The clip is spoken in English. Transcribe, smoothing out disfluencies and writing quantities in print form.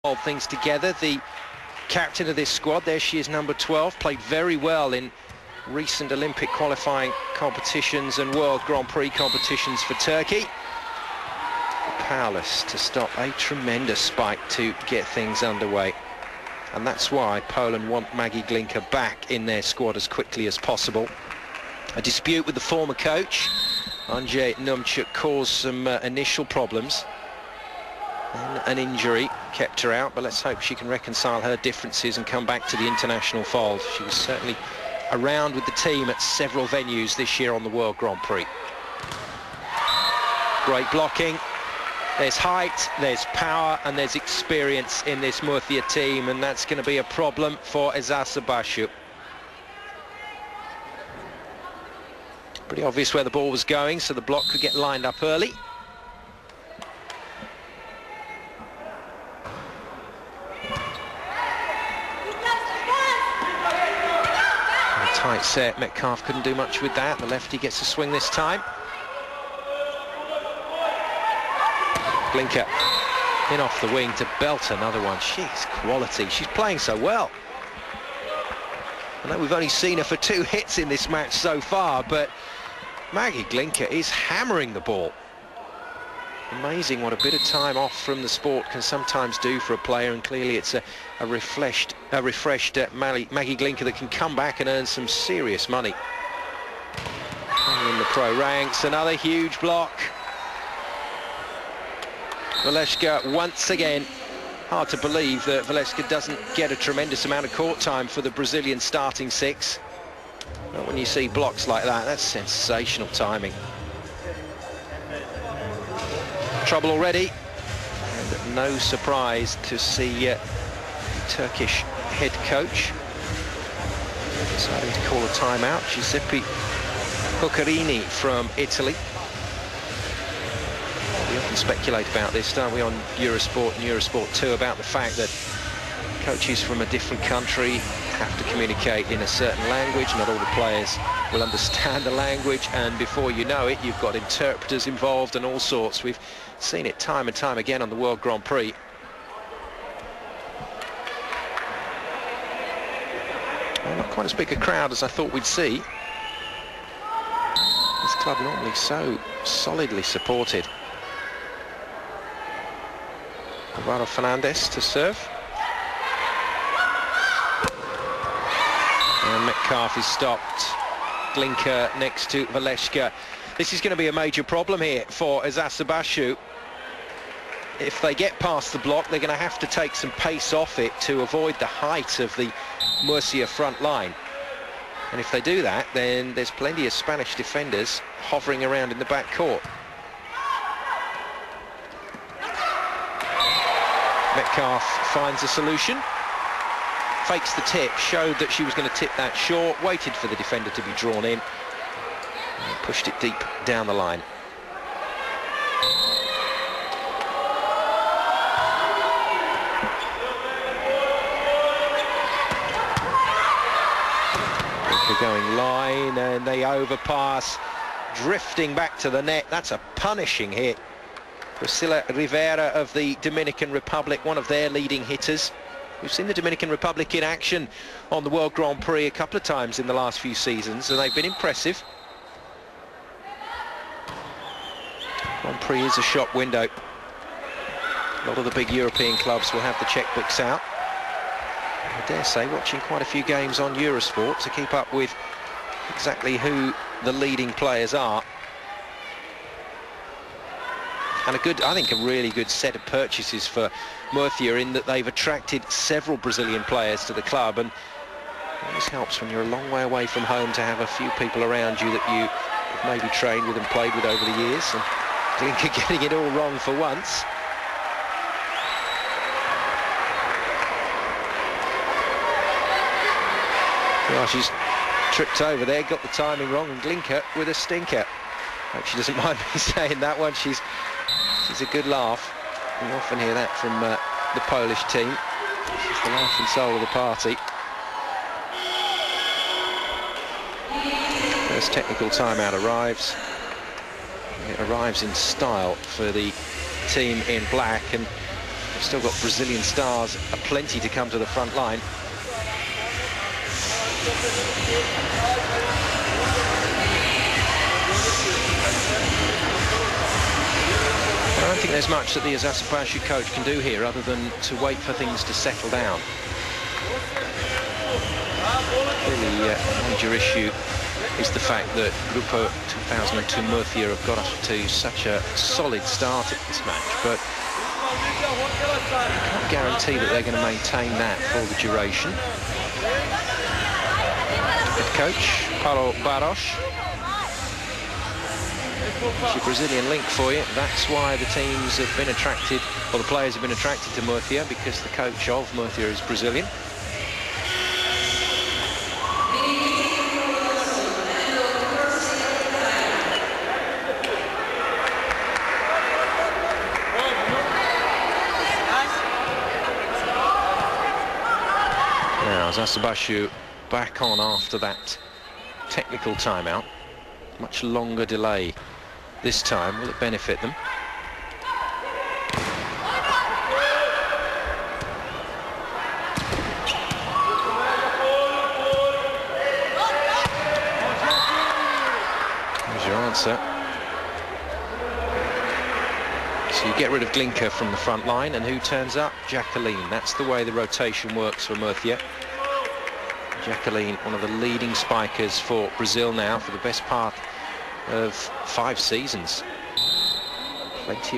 hold things together. The captain of this squad, there she is, number 12, played very well in recent Olympic qualifying competitions and World Grand Prix competitions for Turkey. Powerless to stop a tremendous spike to get things underway. And that's why Poland want Maggie Glinka back in their squad as quickly as possible. A dispute with the former coach, Andrzej Numchuk, caused some initial problems. Then an injury kept her out, but let's hope she can reconcile her differences and come back to the international fold. She was certainly around with the team at several venues this year on the World Grand Prix. Great blocking. There's height, there's power, and there's experience in this Murcia team, and that's going to be a problem for Eczacibasi. Pretty obvious where the ball was going, so the block could get lined up early. A tight set, Metcalf couldn't do much with that. The lefty gets a swing this time. Glinka in off the wing to belt another one. She's quality. She's playing so well. I know we've only seen her for 2 hits in this match so far, but Maggie Glinka is hammering the ball. Amazing what a bit of time off from the sport can sometimes do for a player, and clearly it's a refreshed Maggie Glinka that can come back and earn some serious money. In the pro ranks, another huge block. Valeska once again. Hard to believe that Valeska doesn't get a tremendous amount of court time for the Brazilian starting 6. But when you see blocks like that, that's sensational timing. Trouble already, and no surprise to see the Turkish head coach deciding to call a timeout. Giuseppe Cuccarini from Italy. We often speculate about this, don't we, on Eurosport and Eurosport 2, about the fact that coaches from a different country have to communicate in a certain language. Not all the players will understand the language, and before you know it, you've got interpreters involved and all sorts. We've seen it time and time again on the World Grand Prix. Well, not quite as big a crowd as I thought we'd see. This club normally so solidly supported. Alvaro Fernandez to serve. And Metcalf is stopped. Glinka next to Valeska. This is going to be a major problem here for Eczacibasi. If they get past the block, they're going to have to take some pace off it to avoid the height of the Murcia front line. And if they do that, then there's plenty of Spanish defenders hovering around in the back court. Metcalf finds a solution, fakes the tip, showed that she was going to tip that short, waited for the defender to be drawn in, and pushed it deep down the line. They're going line, and they overpass, drifting back to the net. That's a punishing hit. Priscilla Rivera of the Dominican Republic, one of their leading hitters. We've seen the Dominican Republic in action on the World Grand Prix a couple of times in the last few seasons, and they've been impressive. Grand Prix is a shop window. A lot of the big European clubs will have the checkbooks out. I dare say watching quite a few games on Eurosport to keep up with exactly who the leading players are. And I think a really good set of purchases for Murcia, in that they've attracted several Brazilian players to the club, and it always helps when you're a long way away from home to have a few people around you that you have maybe trained with and played with over the years. And Glinka getting it all wrong for once. Well, she's tripped over there, got the timing wrong, and Glinka with a stinker. Hope she doesn't mind me saying that one. She's a good laugh. We often hear that from the Polish team. She's the life and soul of the party. First technical timeout arrives. It arrives in style for the team in black, and Still got Brazilian stars aplenty to come to the front line. I don't think there's much that the Eczacibasi coach can do here other than to wait for things to settle down. Really, a major issue is the fact that Grupo 2002 Murcia have got off to such a solid start at this match, but you can't guarantee that they're going to maintain that for the duration. Head coach, Paulo Barros. It's your Brazilian link for you. That's why the teams have been attracted, or the players have been attracted to Murcia, because the coach of Murcia is Brazilian. Now, Eczacibasi back on after that technical timeout. Much longer delay this time. Will it benefit them? There's your answer. So you get rid of Glinka from the front line, and who turns up? Jacqueline. That's the way the rotation works for Murcia. Jacqueline, one of the leading spikers for Brazil now for the best part of 5 seasons. Plenty of